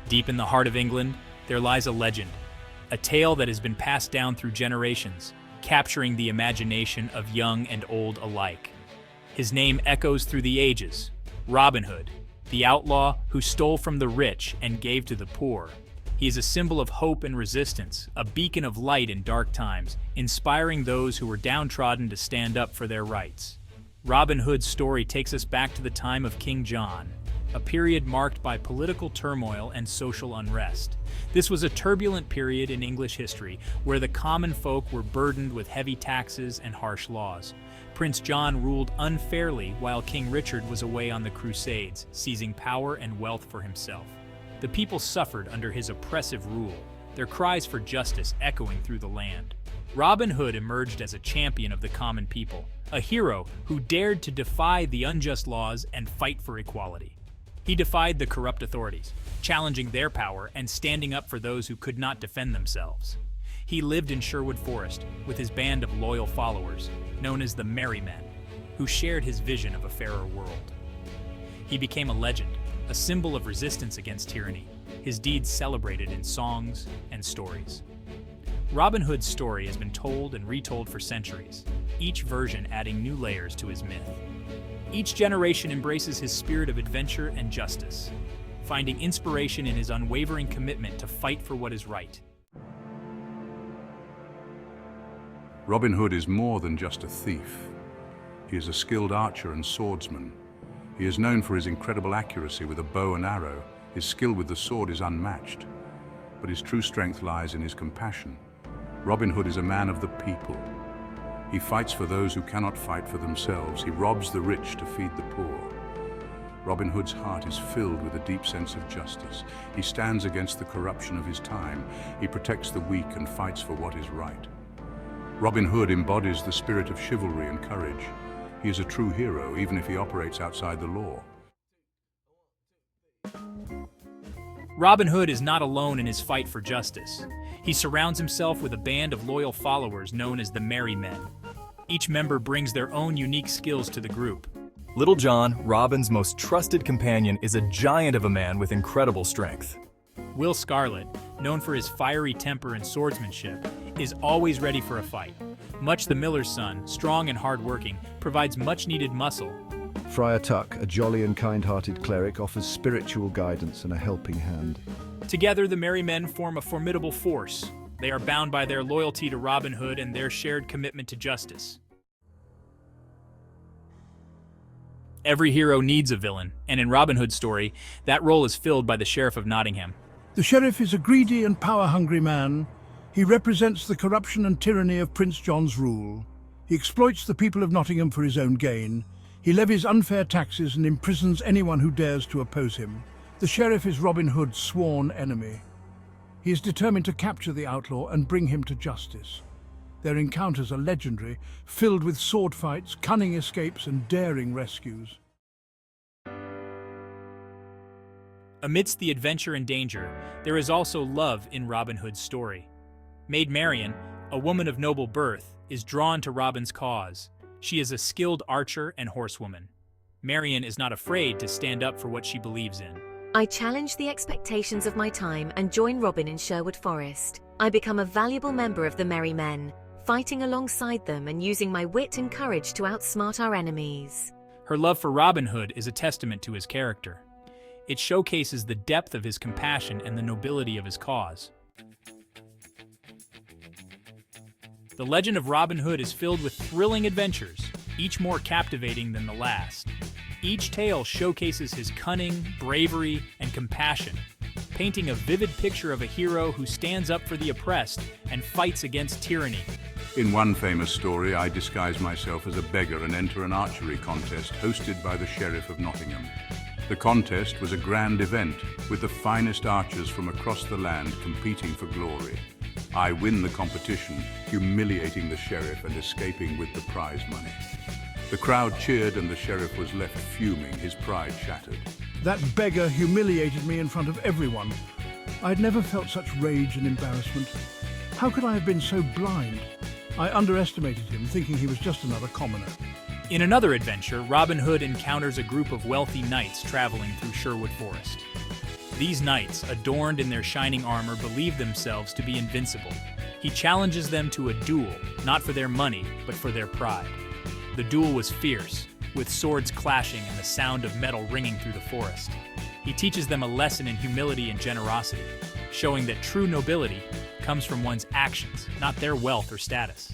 Deep in the heart of England, there lies a legend, a tale that has been passed down through generations, capturing the imagination of young and old alike. His name echoes through the ages: Robin Hood, the outlaw who stole from the rich and gave to the poor. He is a symbol of hope and resistance, a beacon of light in dark times, inspiring those who were downtrodden to stand up for their rights. Robin Hood's story takes us back to the time of King John, a period marked by political turmoil and social unrest. This was a turbulent period in English history where the common folk were burdened with heavy taxes and harsh laws. Prince John ruled unfairly while King Richard was away on the Crusades, seizing power and wealth for himself. The people suffered under his oppressive rule, their cries for justice echoing through the land. Robin Hood emerged as a champion of the common people, a hero who dared to defy the unjust laws and fight for equality. He defied the corrupt authorities, challenging their power and standing up for those who could not defend themselves. He lived in Sherwood Forest with his band of loyal followers, known as the Merry Men, who shared his vision of a fairer world. He became a legend, a symbol of resistance against tyranny, his deeds celebrated in songs and stories. Robin Hood's story has been told and retold for centuries, each version adding new layers to his myth. Each generation embraces his spirit of adventure and justice, finding inspiration in his unwavering commitment to fight for what is right. Robin Hood is more than just a thief. He is a skilled archer and swordsman. He is known for his incredible accuracy with a bow and arrow. His skill with the sword is unmatched, but his true strength lies in his compassion. Robin Hood is a man of the people. He fights for those who cannot fight for themselves. He robs the rich to feed the poor. Robin Hood's heart is filled with a deep sense of justice. He stands against the corruption of his time. He protects the weak and fights for what is right. Robin Hood embodies the spirit of chivalry and courage. He is a true hero, even if he operates outside the law. Robin Hood is not alone in his fight for justice. He surrounds himself with a band of loyal followers known as the Merry Men. Each member brings their own unique skills to the group. Little John, Robin's most trusted companion, is a giant of a man with incredible strength. Will Scarlet, known for his fiery temper and swordsmanship, is always ready for a fight. Much the Miller's son, strong and hardworking, provides much-needed muscle. Friar Tuck, a jolly and kind-hearted cleric, offers spiritual guidance and a helping hand. Together, the Merry Men form a formidable force. They are bound by their loyalty to Robin Hood and their shared commitment to justice. Every hero needs a villain, and in Robin Hood's story, that role is filled by the Sheriff of Nottingham. The Sheriff is a greedy and power-hungry man. He represents the corruption and tyranny of Prince John's rule. He exploits the people of Nottingham for his own gain. He levies unfair taxes and imprisons anyone who dares to oppose him. The Sheriff is Robin Hood's sworn enemy. He is determined to capture the outlaw and bring him to justice. Their encounters are legendary, filled with sword fights, cunning escapes, and daring rescues. Amidst the adventure and danger, there is also love in Robin Hood's story. Maid Marian, a woman of noble birth, is drawn to Robin's cause. She is a skilled archer and horsewoman. Marian is not afraid to stand up for what she believes in. I challenge the expectations of my time and join Robin in Sherwood Forest. I become a valuable member of the Merry Men, fighting alongside them and using my wit and courage to outsmart our enemies. Her love for Robin Hood is a testament to his character. It showcases the depth of his compassion and the nobility of his cause. The legend of Robin Hood is filled with thrilling adventures, each more captivating than the last. Each tale showcases his cunning, bravery, and compassion, painting a vivid picture of a hero who stands up for the oppressed and fights against tyranny. In one famous story, I disguise myself as a beggar and enter an archery contest hosted by the Sheriff of Nottingham. The contest was a grand event, with the finest archers from across the land competing for glory. I win the competition, humiliating the sheriff and escaping with the prize money. The crowd cheered and the sheriff was left fuming, his pride shattered. That beggar humiliated me in front of everyone. I'd never felt such rage and embarrassment. How could I have been so blind? I underestimated him, thinking he was just another commoner. In another adventure, Robin Hood encounters a group of wealthy knights traveling through Sherwood Forest. These knights, adorned in their shining armor, believe themselves to be invincible. He challenges them to a duel, not for their money, but for their pride. The duel was fierce, with swords clashing and the sound of metal ringing through the forest. He teaches them a lesson in humility and generosity, showing that true nobility comes from one's actions, not their wealth or status.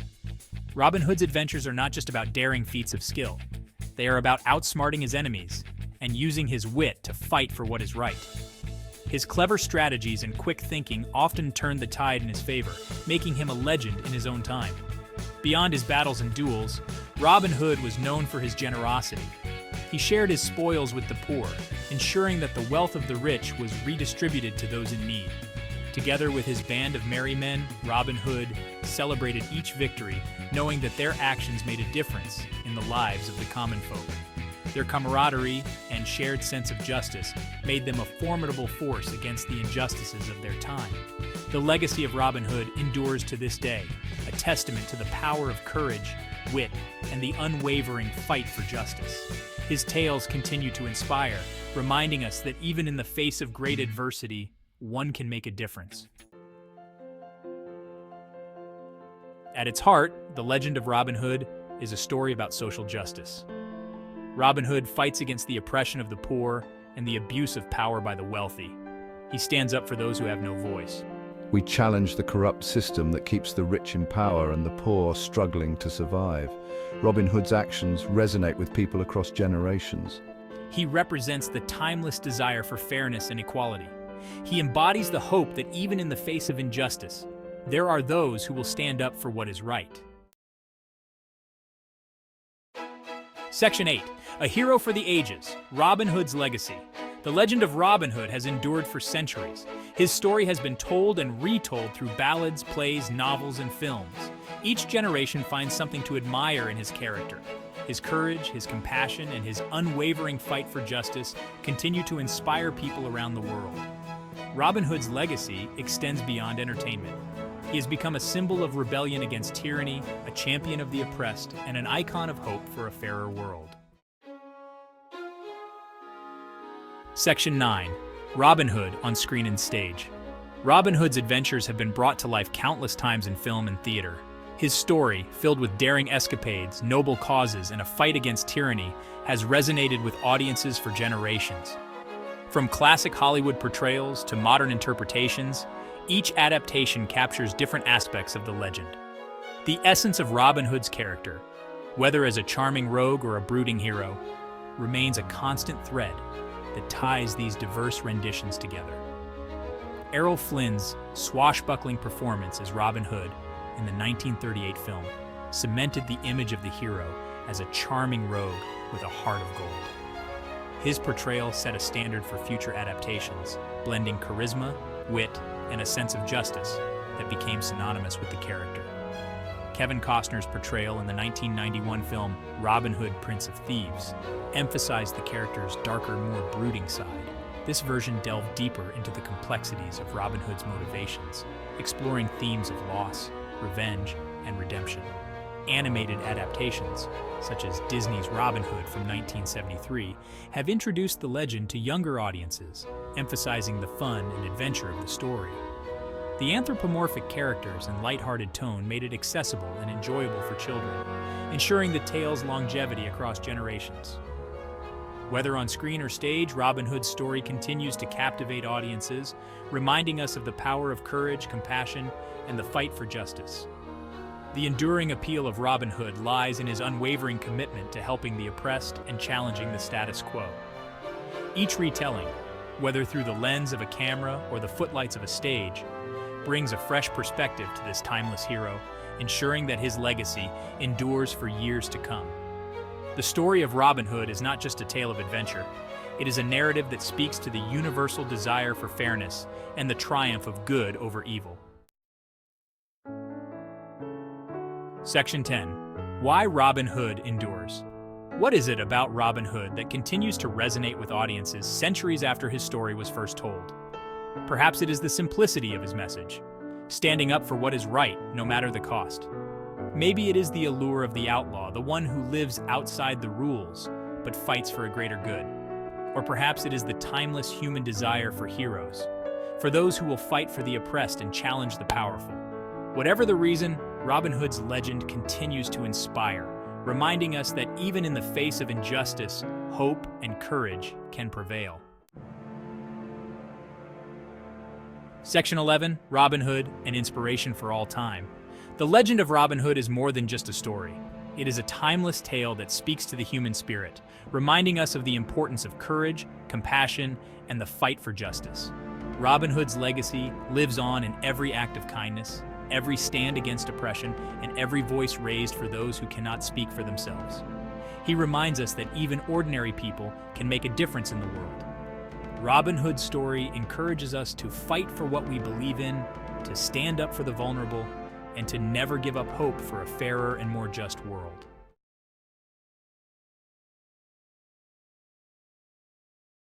Robin Hood's adventures are not just about daring feats of skill. They are about outsmarting his enemies and using his wit to fight for what is right. His clever strategies and quick thinking often turned the tide in his favor, making him a legend in his own time. Beyond his battles and duels, Robin Hood was known for his generosity. He shared his spoils with the poor, ensuring that the wealth of the rich was redistributed to those in need. Together with his band of merry men, Robin Hood celebrated each victory, knowing that their actions made a difference in the lives of the common folk. Their camaraderie and shared sense of justice made them a formidable force against the injustices of their time. The legacy of Robin Hood endures to this day, a testament to the power of courage, wit, and the unwavering fight for justice. His tales continue to inspire, reminding us that even in the face of great adversity, one can make a difference. At its heart, the legend of Robin Hood is a story about social justice. Robin Hood fights against the oppression of the poor and the abuse of power by the wealthy. He stands up for those who have no voice. We challenge the corrupt system that keeps the rich in power and the poor struggling to survive. Robin Hood's actions resonate with people across generations. He represents the timeless desire for fairness and equality. He embodies the hope that even in the face of injustice, there are those who will stand up for what is right. Section 8. A hero for the ages, Robin Hood's legacy. The legend of Robin Hood has endured for centuries. His story has been told and retold through ballads, plays, novels, and films. Each generation finds something to admire in his character. His courage, his compassion, and his unwavering fight for justice continue to inspire people around the world. Robin Hood's legacy extends beyond entertainment. He has become a symbol of rebellion against tyranny, a champion of the oppressed, and an icon of hope for a fairer world. Section 9. Robin Hood on screen and stage. Robin Hood's adventures have been brought to life countless times in film and theater. His story, filled with daring escapades, noble causes, and a fight against tyranny, has resonated with audiences for generations. From classic Hollywood portrayals to modern interpretations, each adaptation captures different aspects of the legend. The essence of Robin Hood's character, whether as a charming rogue or a brooding hero, remains a constant thread that ties these diverse renditions together. Errol Flynn's swashbuckling performance as Robin Hood in the 1938 film cemented the image of the hero as a charming rogue with a heart of gold. His portrayal set a standard for future adaptations, blending charisma, wit, and a sense of justice that became synonymous with the character. Kevin Costner's portrayal in the 1991 film Robin Hood, Prince of Thieves emphasized the character's darker, more brooding side. This version delved deeper into the complexities of Robin Hood's motivations, exploring themes of loss, revenge, and redemption. Animated adaptations, such as Disney's Robin Hood from 1973, have introduced the legend to younger audiences, emphasizing the fun and adventure of the story. The anthropomorphic characters and lighthearted tone made it accessible and enjoyable for children, ensuring the tale's longevity across generations. Whether on screen or stage, Robin Hood's story continues to captivate audiences, reminding us of the power of courage, compassion, and the fight for justice. The enduring appeal of Robin Hood lies in his unwavering commitment to helping the oppressed and challenging the status quo. Each retelling, whether through the lens of a camera or the footlights of a stage, brings a fresh perspective to this timeless hero, ensuring that his legacy endures for years to come. The story of Robin Hood is not just a tale of adventure. It is a narrative that speaks to the universal desire for fairness and the triumph of good over evil. Section 10. Why Robin Hood endures. What is it about Robin Hood that continues to resonate with audiences centuries after his story was first told? Perhaps it is the simplicity of his message, standing up for what is right, no matter the cost. Maybe it is the allure of the outlaw, the one who lives outside the rules, but fights for a greater good. Or perhaps it is the timeless human desire for heroes, for those who will fight for the oppressed and challenge the powerful. Whatever the reason, Robin Hood's legend continues to inspire, reminding us that even in the face of injustice, hope and courage can prevail. Section 11, Robin Hood, an inspiration for all time. The legend of Robin Hood is more than just a story. It is a timeless tale that speaks to the human spirit, reminding us of the importance of courage, compassion, and the fight for justice. Robin Hood's legacy lives on in every act of kindness, every stand against oppression, and every voice raised for those who cannot speak for themselves. He reminds us that even ordinary people can make a difference in the world. Robin Hood's story encourages us to fight for what we believe in, to stand up for the vulnerable, and to never give up hope for a fairer and more just world.